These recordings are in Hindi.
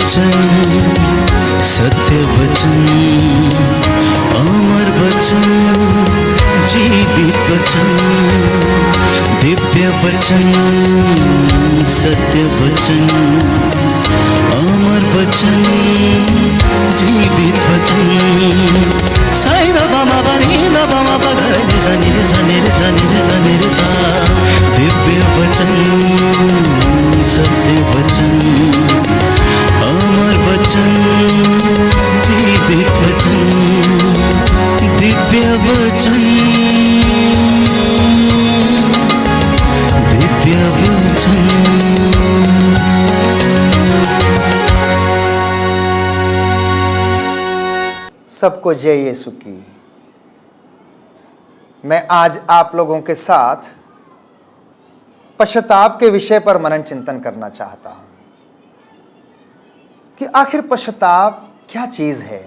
वचन, सत्य वचन, अमर वचन, जीवित वचन, दिव्य वचन, सत्य वचन, अमर वचन, जीवित वचन। साई दा बामा बनी दा बामा बगरे रे सा नी रे सा नी रे सा नी रे सा नी रे सा। दिव्य वचन, सत्य वचन, अमर वचन, जीवित वचन, दिव्य वचन, दिव्य वचन। सबको जय यीशु की। मैं आज आप लोगों के साथ पश्चाताप के विषय पर मनन चिंतन करना चाहता हूं कि आखिर पश्चाताप क्या चीज है,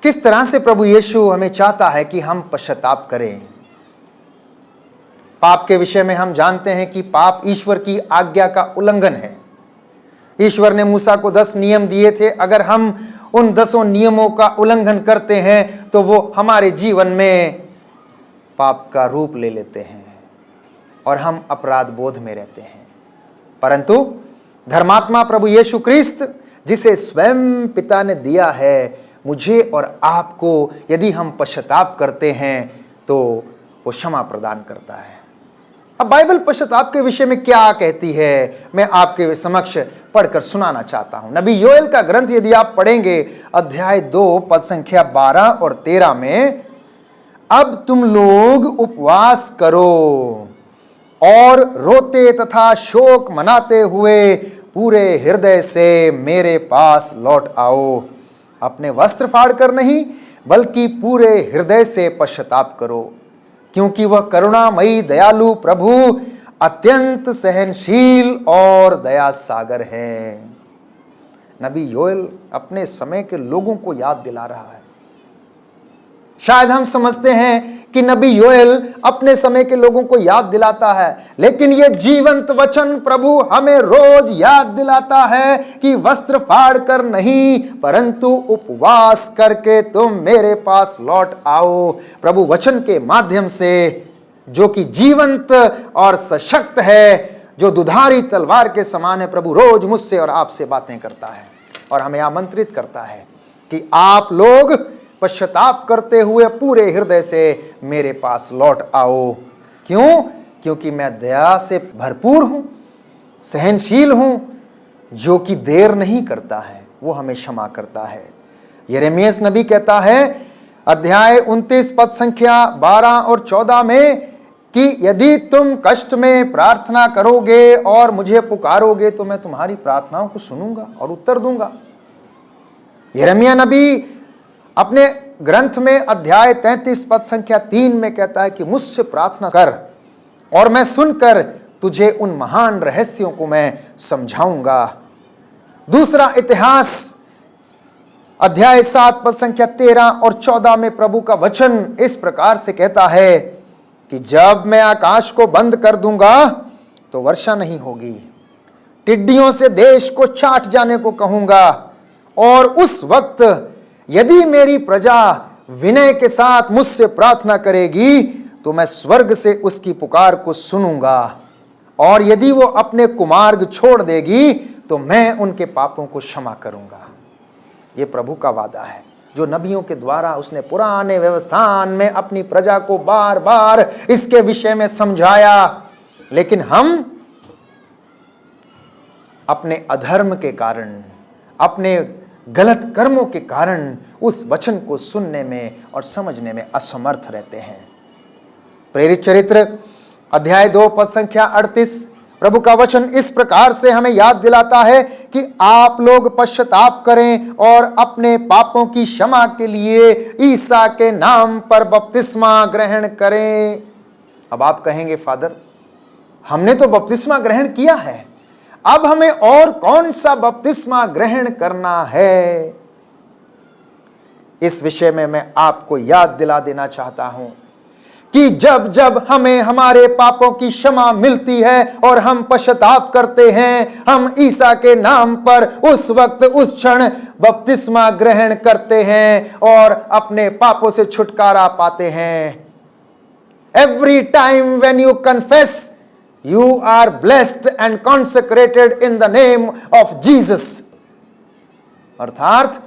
किस तरह से प्रभु यीशु हमें चाहता है कि हम पश्चाताप करें। पाप के विषय में हम जानते हैं कि पाप ईश्वर की आज्ञा का उल्लंघन है। ईश्वर ने मूसा को 10 नियम दिए थे। अगर हम उन 10 नियमों का उल्लंघन करते हैं तो वो हमारे जीवन में पाप का रूप ले लेते हैं और हम अपराध बोध में रहते हैं। परंतु धर्मात्मा प्रभु यीशु क्रिस्त, जिसे स्वयं पिता ने दिया है मुझे और आपको, यदि हम पश्चाताप करते हैं तो वो क्षमा प्रदान करता है। अब बाइबल पश्चाताप के विषय में क्या कहती है, मैं आपके समक्ष पढ़कर सुनाना चाहता हूं। नबी योएल का ग्रंथ यदि आप पढ़ेंगे अध्याय 2 पद संख्या 12 और 13 में, अब तुम लोग उपवास करो और रोते तथा शोक मनाते हुए पूरे हृदय से मेरे पास लौट आओ। अपने वस्त्र फाड़ कर नहीं बल्कि पूरे हृदय से पश्चाताप करो, क्योंकि वह करुणामयी दयालु प्रभु अत्यंत सहनशील और दया सागर है। नबी योएल अपने समय के लोगों को याद दिला रहा है। शायद हम समझते हैं कि नबी योएल अपने समय के लोगों को याद दिलाता है, लेकिन यह जीवंत वचन प्रभु हमें रोज याद दिलाता है कि वस्त्र फाड़ कर नहीं परंतु उपवास करके तुम मेरे पास लौट आओ। प्रभु वचन के माध्यम से, जो कि जीवंत और सशक्त है, जो दुधारी तलवार के समान है, प्रभु रोज मुझसे और आपसे बातें करता है और हमें आमंत्रित करता है कि आप लोग पश्चाताप करते हुए पूरे हृदय से मेरे पास लौट आओ। क्यों? क्योंकि मैं दया से भरपूर हूं, सहनशील हूं, जो कि देर नहीं करता है, वो हमें क्षमा करता है। यिर्मयाह नबी कहता है अध्याय 29 पद संख्या 12 और 14 में कि यदि तुम कष्ट में प्रार्थना करोगे और मुझे पुकारोगे तो मैं तुम्हारी प्रार्थनाओं को सुनूंगा और उत्तर दूंगा। यिर्मयाह नबी अपने ग्रंथ में अध्याय 33 पद संख्या 3 में कहता है कि मुझसे प्रार्थना कर और मैं सुनकर तुझे उन महान रहस्यों को मैं समझाऊंगा। दूसरा इतिहास अध्याय 7 पद संख्या 13 और 14 में प्रभु का वचन इस प्रकार से कहता है कि जब मैं आकाश को बंद कर दूंगा तो वर्षा नहीं होगी, टिड्डियों से देश को चाट जाने को कहूंगा, और उस वक्त यदि मेरी प्रजा विनय के साथ मुझसे प्रार्थना करेगी तो मैं स्वर्ग से उसकी पुकार को सुनूंगा, और यदि वो अपने कुमार्ग छोड़ देगी तो मैं उनके पापों को क्षमा करूंगा। ये प्रभु का वादा है जो नबियों के द्वारा उसने पुराने व्यवस्थान में अपनी प्रजा को बार बार इसके विषय में समझाया। लेकिन हम अपने अधर्म के कारण, अपने गलत कर्मों के कारण उस वचन को सुनने में और समझने में असमर्थ रहते हैं। प्रेरित चरित्र अध्याय 2 पद संख्या 38 प्रभु का वचन इस प्रकार से हमें याद दिलाता है कि आप लोग पश्चाताप करें और अपने पापों की क्षमा के लिए ईसा के नाम पर बपतिस्मा ग्रहण करें। अब आप कहेंगे फादर, हमने तो बपतिस्मा ग्रहण किया है, अब हमें और कौन सा बपतिस्मा ग्रहण करना है? इस विषय में मैं आपको याद दिला देना चाहता हूं कि जब जब हमें हमारे पापों की क्षमा मिलती है और हम पश्चाताप करते हैं, हम ईसा के नाम पर उस वक्त उस क्षण बपतिस्मा ग्रहण करते हैं और अपने पापों से छुटकारा पाते हैं। Every time when you confess, you are blessed and consecrated in the name of Jesus. अर्थात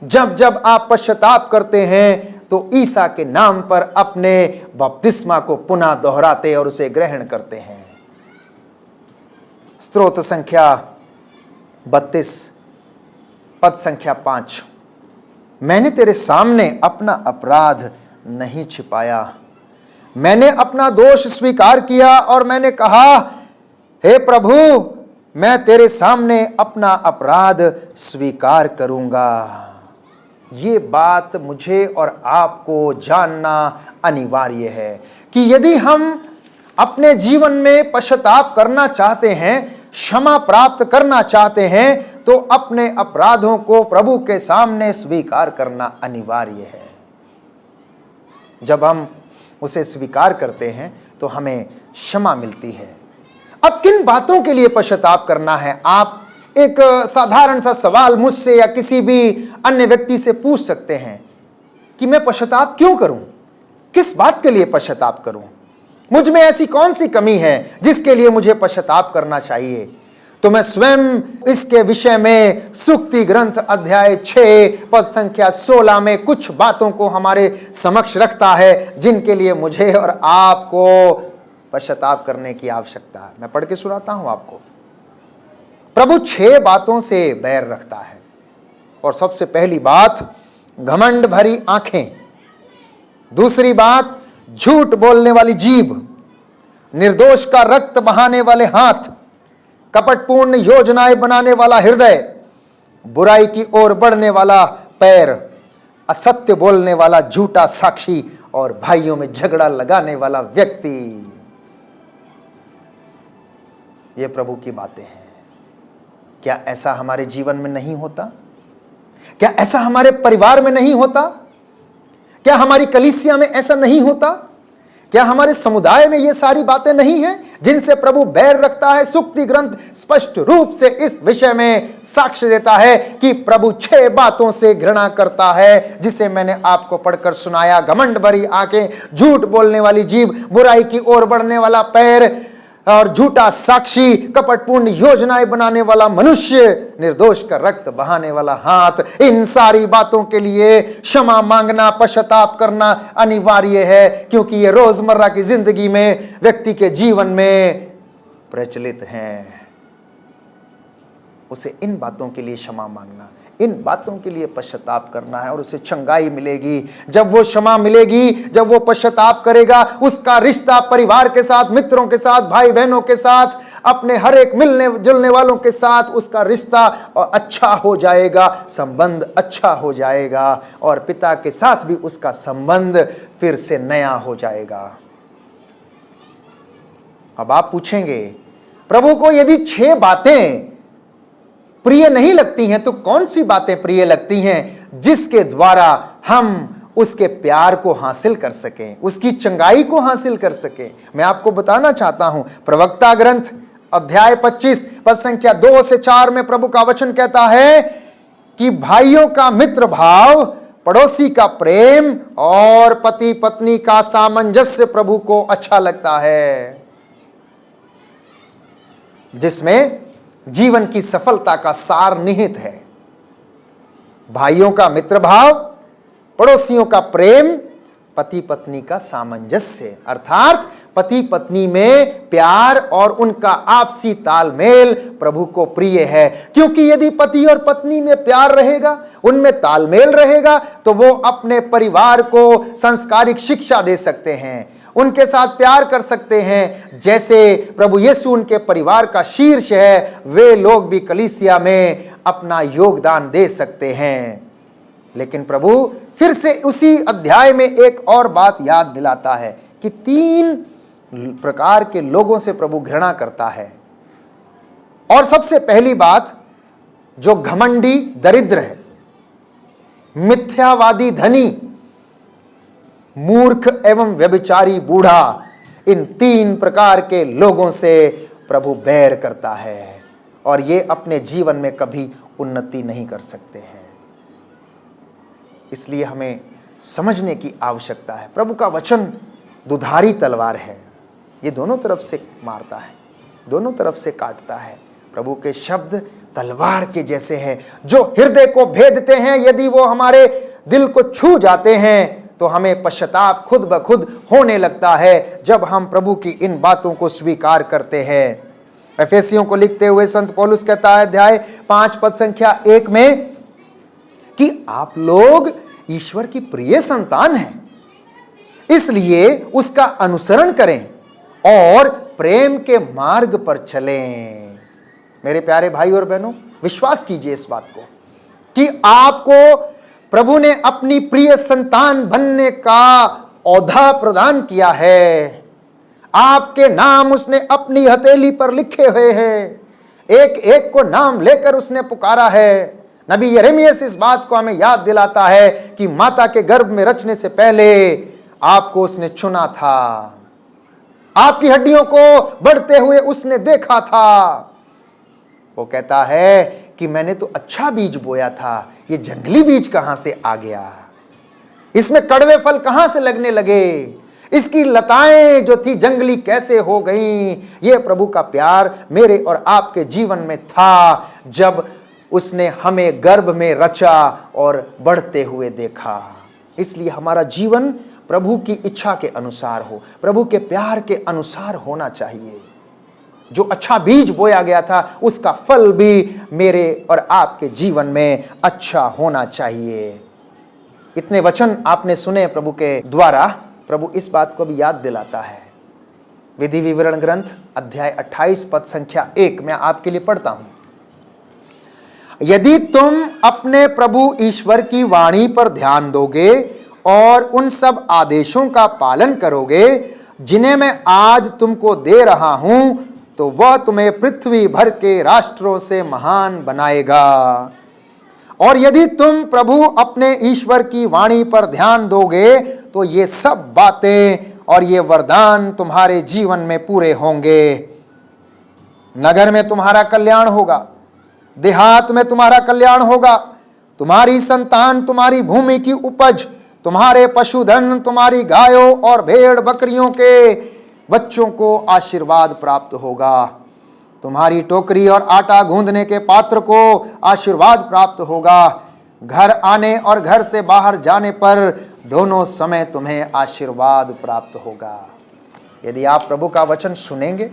जब जब आप पश्चाताप करते हैं तो ईसा के नाम पर अपने बपतिस्मा को पुनः दोहराते और उसे ग्रहण करते हैं। स्तोत्र संख्या 32 पद संख्या 5। मैंने तेरे सामने अपना अपराध नहीं छिपाया, मैंने अपना दोष स्वीकार किया और मैंने कहा, हे प्रभु, मैं तेरे सामने अपना अपराध स्वीकार करूंगा। ये बात मुझे और आपको जानना अनिवार्य है कि यदि हम अपने जीवन में पश्चाताप करना चाहते हैं, क्षमा प्राप्त करना चाहते हैं, तो अपने अपराधों को प्रभु के सामने स्वीकार करना अनिवार्य है। जब हम उसे स्वीकार करते हैं तो हमें क्षमा मिलती है। अब किन बातों के लिए पश्चाताप करना है? आप एक साधारण सा सवाल मुझसे या किसी भी अन्य व्यक्ति से पूछ सकते हैं कि मैं पश्चाताप क्यों करूं? किस बात के लिए पश्चाताप करूं? मुझ में ऐसी कौन सी कमी है जिसके लिए मुझे पश्चाताप करना चाहिए? तो मैं स्वयं इसके विषय में सुक्ति ग्रंथ अध्याय 6 पद संख्या 16 में कुछ बातों को हमारे समक्ष रखता है जिनके लिए मुझे और आपको पश्चाताप करने की आवश्यकता है। मैं पढ़ के सुनाता हूं आपको। प्रभु 6 बातों से बैर रखता है और सबसे पहली बात, घमंड भरी आंखें। दूसरी बात, झूठ बोलने वाली जीभ। निर्दोष का रक्त बहाने वाले हाथ। कपटपूर्ण योजनाएं बनाने वाला हृदय। बुराई की ओर बढ़ने वाला पैर। असत्य बोलने वाला झूठा साक्षी और भाइयों में झगड़ा लगाने वाला व्यक्ति। ये प्रभु की बातें हैं। क्या ऐसा हमारे जीवन में नहीं होता? क्या ऐसा हमारे परिवार में नहीं होता? क्या हमारी कलीसिया में ऐसा नहीं होता? क्या हमारे समुदाय में ये सारी बातें नहीं हैं जिनसे प्रभु बैर रखता है? सुक्ति ग्रंथ स्पष्ट रूप से इस विषय में साक्ष्य देता है कि प्रभु 6 बातों से घृणा करता है, जिसे मैंने आपको पढ़कर सुनाया। घमंड भरी आंखें, झूठ बोलने वाली जीभ, बुराई की ओर बढ़ने वाला पैर और झूठा साक्षी, कपटपूर्ण योजनाएं बनाने वाला मनुष्य, निर्दोष का रक्त बहाने वाला हाथ। इन सारी बातों के लिए क्षमा मांगना, पश्चाताप करना अनिवार्य है, क्योंकि ये रोजमर्रा की जिंदगी में व्यक्ति के जीवन में प्रचलित हैं। उसे इन बातों के लिए क्षमा मांगना, इन बातों के लिए पश्चाताप करना है और उसे चंगाई मिलेगी। जब वो क्षमा मिलेगी, जब वो पश्चाताप करेगा, उसका रिश्ता परिवार के साथ, मित्रों के साथ, भाई बहनों के साथ, अपने हर एक मिलने जुलने वालों के साथ उसका रिश्ता अच्छा हो जाएगा, संबंध अच्छा हो जाएगा और पिता के साथ भी उसका संबंध फिर से नया हो जाएगा। अब आप पूछेंगे, प्रभु को यदि 6 बातें प्रिय नहीं लगती हैं तो कौन सी बातें प्रिय लगती हैं जिसके द्वारा हम उसके प्यार को हासिल कर सकें, उसकी चंगाई को हासिल कर सकें? मैं आपको बताना चाहता हूं। प्रवक्ता ग्रंथ अध्याय 25 पद संख्या 2 से 4 में प्रभु का वचन कहता है कि भाइयों का मित्र भाव, पड़ोसी का प्रेम और पति पत्नी का सामंजस्य प्रभु को अच्छा लगता है, जिसमें जीवन की सफलता का सार निहित है। भाइयों का मित्र भाव, पड़ोसियों का प्रेम, पति पत्नी का सामंजस्य, अर्थात पति पत्नी में प्यार और उनका आपसी तालमेल प्रभु को प्रिय है। क्योंकि यदि पति और पत्नी में प्यार रहेगा, उनमें तालमेल रहेगा, तो वो अपने परिवार को संस्कारिक शिक्षा दे सकते हैं, उनके साथ प्यार कर सकते हैं। जैसे प्रभु यीशु उनके परिवार का शीर्ष है, वे लोग भी कलीसिया में अपना योगदान दे सकते हैं। लेकिन प्रभु फिर से उसी अध्याय में एक और बात याद दिलाता है कि 3 प्रकार के लोगों से प्रभु घृणा करता है। और सबसे पहली बात, जो घमंडी दरिद्र है, मिथ्यावादी धनी, मूर्ख एवं व्यभिचारी बूढ़ा, इन 3 प्रकार के लोगों से प्रभु बैर करता है और ये अपने जीवन में कभी उन्नति नहीं कर सकते हैं। इसलिए हमें समझने की आवश्यकता है। प्रभु का वचन दुधारी तलवार है, ये दोनों तरफ से मारता है, दोनों तरफ से काटता है। प्रभु के शब्द तलवार के जैसे हैं जो हृदय को भेदते हैं। यदि वो हमारे दिल को छू जाते हैं तो हमें पश्चाताप खुद ब खुद होने लगता है जब हम प्रभु की इन बातों को स्वीकार करते हैं। एफेसियों को लिखते हुए संत पौलुस कहता है अध्याय 5 पद संख्या 1 में कि आप लोग ईश्वर की प्रिय संतान हैं, इसलिए उसका अनुसरण करें और प्रेम के मार्ग पर चलें। मेरे प्यारे भाई और बहनों, विश्वास कीजिए इस बात को कि आपको प्रभु ने अपनी प्रिय संतान बनने का औधा प्रदान किया है। आपके नाम उसने अपनी हथेली पर लिखे हुए हैं, एक एक को नाम लेकर उसने पुकारा है। नबी यिर्मयाह इस बात को हमें याद दिलाता है कि माता के गर्भ में रचने से पहले आपको उसने चुना था, आपकी हड्डियों को बढ़ते हुए उसने देखा था। वो कहता है कि मैंने तो अच्छा बीज बोया था, ये जंगली बीज कहां से आ गया, इसमें कड़वे फल कहां से लगने लगे, इसकी लताएं जो थी जंगली कैसे हो गईं। ये प्रभु का प्यार मेरे और आपके जीवन में था जब उसने हमें गर्भ में रचा और बढ़ते हुए देखा। इसलिए हमारा जीवन प्रभु की इच्छा के अनुसार हो, प्रभु के प्यार के अनुसार होना चाहिए। जो अच्छा बीज बोया गया था उसका फल भी मेरे और आपके जीवन में अच्छा होना चाहिए। इतने वचन आपने सुने प्रभु के द्वारा। प्रभु इस बात को भी याद दिलाता है। विधि विवरण ग्रंथ अध्याय 28 पद संख्या 1 में आपके लिए पढ़ता हूं। यदि तुम अपने प्रभु ईश्वर की वाणी पर ध्यान दोगे और उन सब आदेशों का पालन करोगे जिन्हें मैं आज तुमको दे रहा हूं, तो वह तुम्हें पृथ्वी भर के राष्ट्रों से महान बनाएगा। और यदि तुम प्रभु अपने ईश्वर की वाणी पर ध्यान दोगे तो ये सब बातें और ये वरदान तुम्हारे जीवन में पूरे होंगे। नगर में तुम्हारा कल्याण होगा, देहात में तुम्हारा कल्याण होगा, तुम्हारी संतान तुम्हारी भूमि की उपज, तुम्हारे पशुधन, तुम्हारी गायों और भेड़ बकरियों के बच्चों को आशीर्वाद प्राप्त होगा। तुम्हारी टोकरी और आटा गूंदने के पात्र को आशीर्वाद प्राप्त होगा। घर आने और घर से बाहर जाने पर दोनों समय तुम्हें आशीर्वाद प्राप्त होगा। यदि आप प्रभु का वचन सुनेंगे,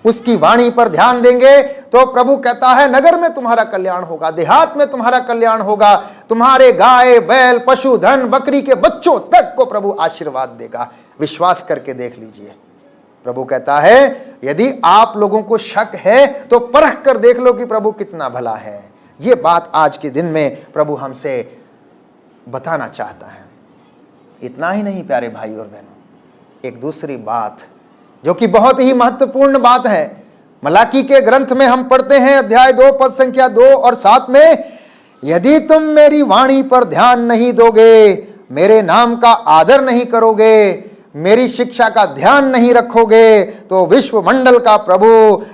उसकी वाणी पर ध्यान देंगे, तो प्रभु कहता है नगर में तुम्हारा कल्याण होगा, देहात में तुम्हारा कल्याण होगा, तुम्हारे गाय बैल पशु धन बकरी के बच्चों तक को प्रभु आशीर्वाद देगा। विश्वास करके देख लीजिए। प्रभु कहता है यदि आप लोगों को शक है तो परख कर देख लो कि प्रभु कितना भला है। ये बात आज के दिन में प्रभु हमसे बताना चाहता है। इतना ही नहीं प्यारे भाई और बहनों, एक दूसरी बात जो कि बहुत ही महत्वपूर्ण बात है, मलाकी के ग्रंथ में हम पढ़ते हैं अध्याय 2 पद संख्या 2 और 7 में, यदि तुम मेरी वाणी पर ध्यान नहीं दोगे, मेरे नाम का आदर नहीं करोगे, मेरी शिक्षा का ध्यान नहीं रखोगे, तो विश्व मंडल का प्रभु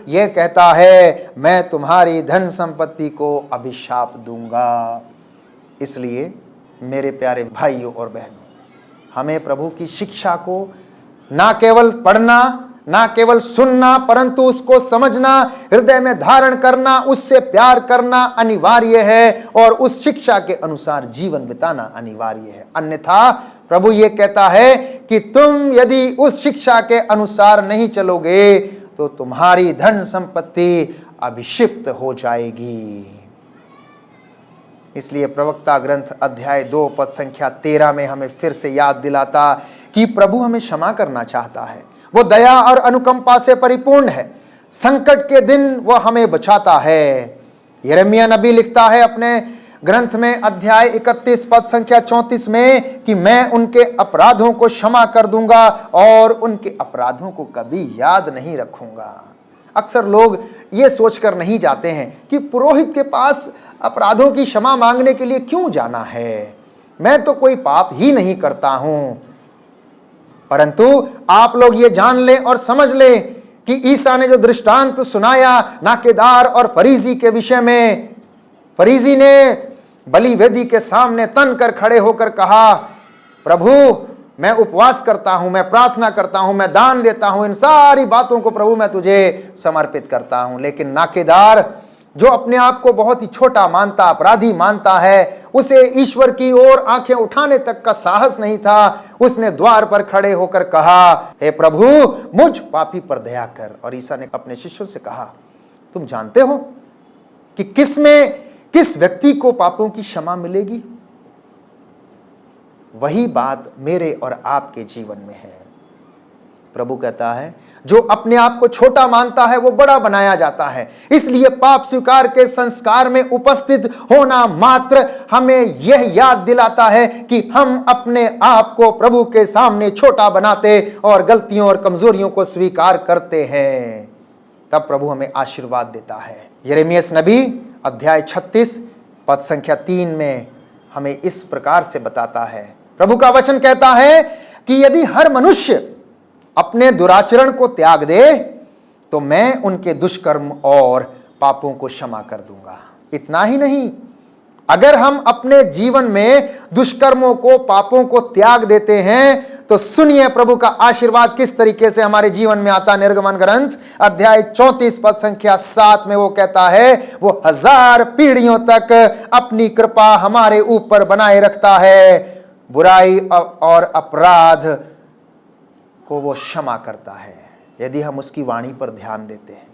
यह कहता है मैं तुम्हारी धन संपत्ति को अभिशाप दूंगा। इसलिए मेरे प्यारे भाइयों और बहनों, हमें प्रभु की शिक्षा को ना केवल पढ़ना, ना केवल सुनना, परंतु उसको समझना, हृदय में धारण करना, उससे प्यार करना अनिवार्य है और उस शिक्षा के अनुसार जीवन बिताना अनिवार्य है। अन्यथा प्रभु ये कहता है कि तुम यदि उस शिक्षा के अनुसार नहीं चलोगे तो तुम्हारी धन संपत्ति अभिषिप्त हो जाएगी। इसलिए प्रवक्ता ग्रंथ अध्याय 2 पद संख्या 13 में हमें फिर से याद दिलाता कि प्रभु हमें क्षमा करना चाहता है। वो दया और अनुकंपा से परिपूर्ण है। संकट के दिन वो हमें बचाता है। यिर्मयाह नबी लिखता है अपने ग्रंथ में अध्याय 31 पद संख्या 34 में कि मैं उनके अपराधों को क्षमा कर दूंगा और उनके अपराधों को कभी याद नहीं रखूंगा। अक्सर लोग ये सोचकर नहीं जाते हैं कि पुरोहित के पास अपराधों की क्षमा मांगने के लिए क्यों जाना है, मैं तो कोई पाप ही नहीं करता हूं। परंतु आप लोग ये जान लें और समझ लें कि ईसा ने जो दृष्टांत सुनाया नाकेदार और फरीसी के विषय में, फरीसी ने बलि वेदी के सामने तन कर खड़े होकर कहा, प्रभु मैं उपवास करता हूं, मैं प्रार्थना करता हूं, मैं दान देता हूं, इन सारी बातों को प्रभु मैं तुझे समर्पित करता हूं। लेकिन नाकेदार जो अपने आप को बहुत ही छोटा मानता, अपराधी मानता है, उसे ईश्वर की ओर आंखें उठाने तक का साहस नहीं था। उसने द्वार पर खड़े होकर कहा, हे प्रभु मुझ पापी पर दया कर। और ईसा ने अपने शिष्यों से कहा, तुम जानते हो कि किस व्यक्ति को पापों की क्षमा मिलेगी? वही बात मेरे और आपके जीवन में है। प्रभु कहता है, जो अपने आप को छोटा मानता है वो बड़ा बनाया जाता है। इसलिए पाप स्वीकार के संस्कार में उपस्थित होना मात्र हमें यह याद दिलाता है कि हम अपने आप को प्रभु के सामने छोटा बनाते और गलतियों और कमजोरियों को स्वीकार करते हैं। तब प्रभु हमें आशीर्वाद देता है। यिर्मयाह नबी अध्याय 36 पद संख्या 3 में हमें इस प्रकार से बताता है। प्रभु का वचन कहता है कि यदि हर मनुष्य अपने दुराचरण को त्याग दे तो मैं उनके दुष्कर्म और पापों को क्षमा कर दूंगा। इतना ही नहीं, अगर हम अपने जीवन में दुष्कर्मों को, पापों को त्याग देते हैं तो सुनिए प्रभु का आशीर्वाद किस तरीके से हमारे जीवन में आता। निर्गमन ग्रंथ अध्याय 34 पद संख्या 7 में वो कहता है, वो 1000 पीढ़ियों तक अपनी कृपा हमारे ऊपर बनाए रखता है, बुराई और अपराध को वो क्षमा करता है। यदि हम उसकी वाणी पर ध्यान देते हैं,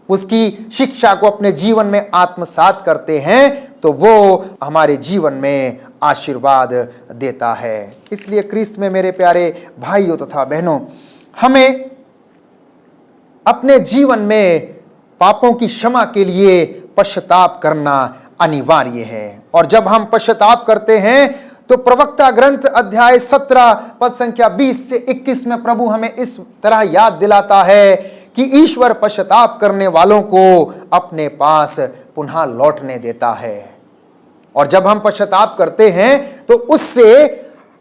उसकी शिक्षा को अपने जीवन में आत्मसात करते हैं तो वो हमारे जीवन में आशीर्वाद देता है। इसलिए क्रिस्त में मेरे प्यारे भाइयों तथा बहनों, हमें अपने जीवन में पापों की क्षमा के लिए पश्चाताप करना अनिवार्य है। और जब हम पश्चाताप करते हैं तो प्रवक्ता ग्रंथ अध्याय 17 पद संख्या 20 से 21 में प्रभु हमें इस तरह याद दिलाता है कि ईश्वर पश्चाताप करने वालों को अपने पास पुनः लौटने देता है। और जब हम पश्चाताप करते हैं तो उससे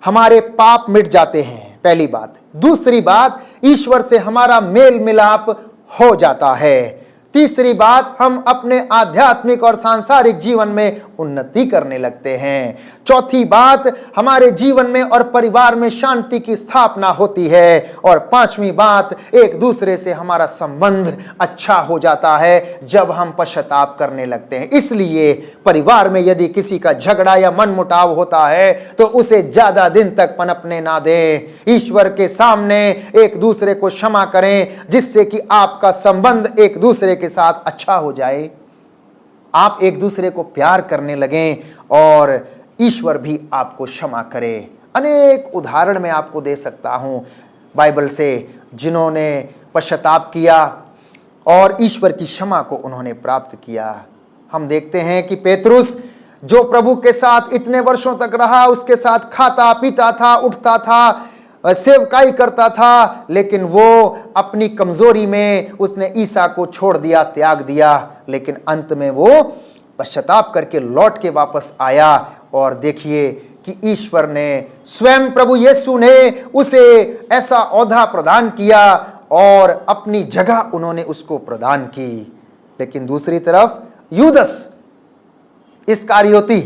हमारे पाप मिट जाते हैं, पहली बात। दूसरी बात, ईश्वर से हमारा मेल मिलाप हो जाता है। तीसरी बात, हम अपने आध्यात्मिक और सांसारिक जीवन में उन्नति करने लगते हैं। चौथी बात, हमारे जीवन में और परिवार में शांति की स्थापना होती है। और पांचवी बात, एक दूसरे से हमारा संबंध अच्छा हो जाता है जब हम पश्चाताप करने लगते हैं। इसलिए परिवार में यदि किसी का झगड़ा या मनमुटाव होता है तो उसे ज्यादा दिन तक पनपने ना दें। ईश्वर के सामने एक दूसरे को क्षमा करें, जिससे कि आपका संबंध एक दूसरे के साथ अच्छा हो जाए, आप एक दूसरे को प्यार करने लगें और ईश्वर भी आपको क्षमा करे। अनेक उदाहरण मैं आपको दे सकता हूं बाइबल से, जिन्होंने पश्चाताप किया और ईश्वर की क्षमा को उन्होंने प्राप्त किया। हम देखते हैं कि पेतरुस, जो प्रभु के साथ इतने वर्षों तक रहा, उसके साथ खाता पीता था, उठता था, सेवकाई करता था, लेकिन वो अपनी कमजोरी में उसने ईसा को छोड़ दिया, त्याग दिया। लेकिन अंत में वो पश्चाताप करके लौट के वापस आया और देखिए कि ईश्वर ने, स्वयं प्रभु यीशु ने उसे ऐसा औधा प्रदान किया और अपनी जगह उन्होंने उसको प्रदान की। लेकिन दूसरी तरफ यूदस इस्करियोती,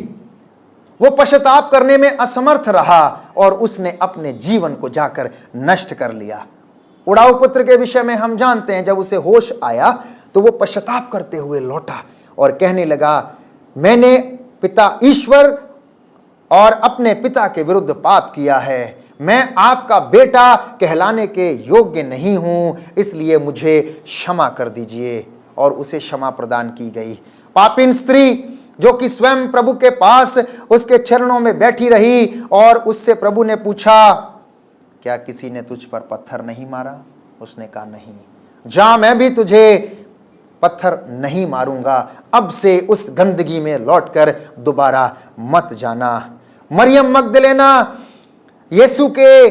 वो पश्चाताप करने में असमर्थ रहा और उसने अपने जीवन को जाकर नष्ट कर लिया। उड़ाऊ पुत्र के विषय में हम जानते हैं, जब उसे होश आया तो वो पश्चाताप करते हुए लौटा और कहने लगा, मैंने पिता ईश्वर और अपने पिता के विरुद्ध पाप किया है, मैं आपका बेटा कहलाने के योग्य नहीं हूं, इसलिए मुझे क्षमा कर दीजिए। और उसे क्षमा प्रदान की गई। पापिन स्त्री, जो कि स्वयं प्रभु के पास उसके चरणों में बैठी रही, और उससे प्रभु ने पूछा, क्या किसी ने तुझ पर पत्थर नहीं मारा? उसने कहा, नहीं। जा, मैं भी तुझे पत्थर नहीं मारूंगा, अब से उस गंदगी में लौटकर दोबारा मत जाना। मरियम मगदलेना यीशु के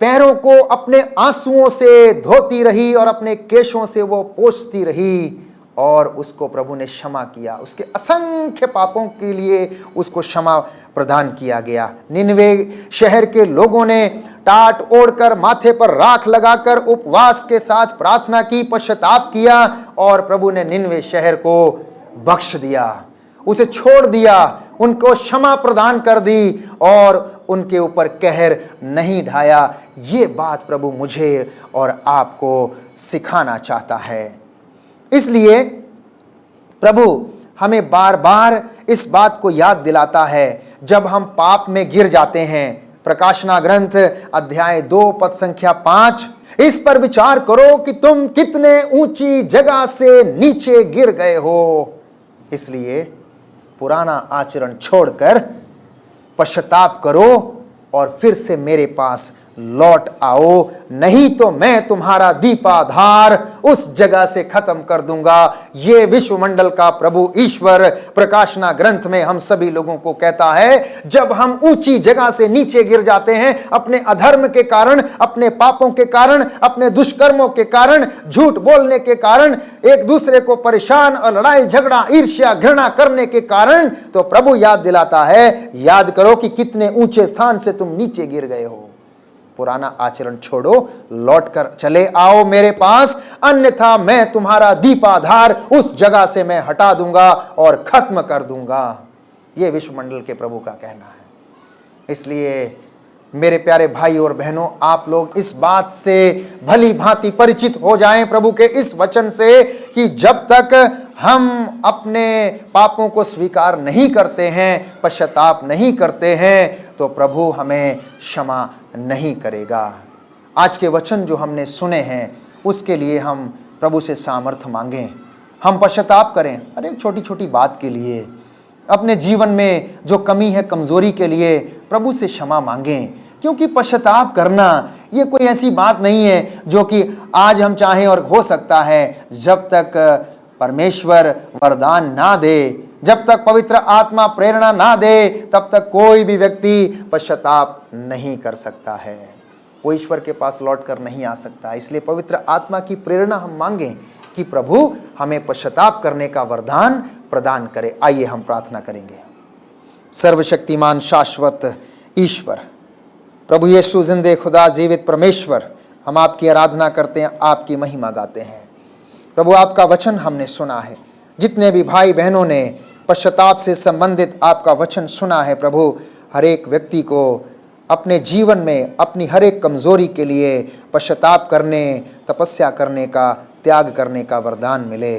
पैरों को अपने आंसुओं से धोती रही और अपने केशों से वो पोंछती रही, और उसको प्रभु ने क्षमा किया। उसके असंख्य पापों के लिए उसको क्षमा प्रदान किया गया। निनवे शहर के लोगों ने टाट ओढ़कर, माथे पर राख लगाकर उपवास के साथ प्रार्थना की, पश्चाताप किया और प्रभु ने निनवे शहर को बख्श दिया, उसे छोड़ दिया, उनको क्षमा प्रदान कर दी और उनके ऊपर कहर नहीं ढाया। ये बात प्रभु मुझे और आपको सिखाना चाहता है। इसलिए प्रभु हमें बार बार इस बात को याद दिलाता है जब हम पाप में गिर जाते हैं। प्रकाशना ग्रंथ अध्याय 2 पद संख्या 5, इस पर विचार करो कि तुम कितने ऊंची जगह से नीचे गिर गए हो। इसलिए पुराना आचरण छोड़कर पश्चाताप करो और फिर से मेरे पास लौट आओ, नहीं तो मैं तुम्हारा दीपाधार उस जगह से खत्म कर दूंगा। ये विश्वमंडल का प्रभु ईश्वर प्रकाशना ग्रंथ में हम सभी लोगों को कहता है, जब हम ऊंची जगह से नीचे गिर जाते हैं अपने अधर्म के कारण, अपने पापों के कारण, अपने दुष्कर्मों के कारण, झूठ बोलने के कारण, एक दूसरे को परेशान और लड़ाई झगड़ा ईर्ष्या घृणा करने के कारण, तो प्रभु याद दिलाता है, याद करो कि कितने ऊंचे स्थान से तुम नीचे गिर गए हो। पुराना आचरण छोड़ो, लौटकर चले आओ मेरे पास, अन्यथा मैं तुम्हारा दीपाधार उस जगह से मैं हटा दूंगा और खत्म कर दूंगा। यह विश्वमंडल के प्रभु का कहना है। इसलिए मेरे प्यारे भाई और बहनों, आप लोग इस बात से भली भांति परिचित हो जाएं प्रभु के इस वचन से कि जब तक हम अपने पापों को स्वीकार नहीं करते हैं, पश्चाताप नहीं करते हैं, तो प्रभु हमें क्षमा नहीं करेगा। आज के वचन जो हमने सुने हैं उसके लिए हम प्रभु से सामर्थ्य मांगें, हम पश्चाताप करें। अरे छोटी छोटी बात के लिए, अपने जीवन में जो कमी है, कमजोरी के लिए प्रभु से क्षमा मांगें, क्योंकि पश्चाताप करना ये कोई ऐसी बात नहीं है जो कि आज हम चाहें और हो सकता है। जब तक परमेश्वर वरदान ना दे, जब तक पवित्र आत्मा प्रेरणा ना दे, तब तक कोई भी व्यक्ति पश्चाताप नहीं कर सकता है, वो ईश्वर के पास लौट कर नहीं आ सकता। इसलिए पवित्र आत्मा की प्रेरणा हम मांगें कि प्रभु हमें पश्चाताप करने का वरदान प्रदान करे। आइए हम प्रार्थना करेंगे। सर्वशक्तिमान शाश्वत ईश्वर, प्रभु यीशु जिंदे खुदा जीवित परमेश्वर, हम आपकी आराधना करते हैं, आपकी महिमा गाते हैं। प्रभु आपका वचन हमने सुना है, जितने भी भाई बहनों ने पश्चाताप से संबंधित आपका वचन सुना है, प्रभु हर एक व्यक्ति को अपने जीवन में अपनी हर एक कमजोरी के लिए पश्चाताप करने, तपस्या करने का, त्याग करने का वरदान मिले।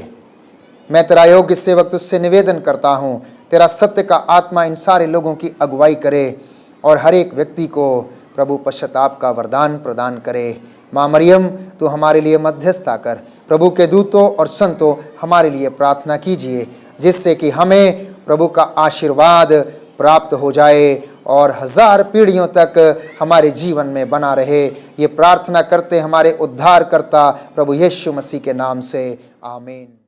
मैं तेरा योग्य सेवक तुझसे निवेदन करता हूँ, तेरा सत्य का आत्मा इन सारे लोगों की अगुवाई करे और हर एक व्यक्ति को प्रभु पश्चाताप का वरदान प्रदान करे। माँ मरियम, तू हमारे लिए मध्यस्थता कर। प्रभु के दूतों और संतों, हमारे लिए प्रार्थना कीजिए, जिससे कि हमें प्रभु का आशीर्वाद प्राप्त हो जाए और 1000 पीढ़ियों तक हमारे जीवन में बना रहे। ये प्रार्थना करते हमारे उद्धारकर्ता प्रभु यीशु मसीह के नाम से, आमीन।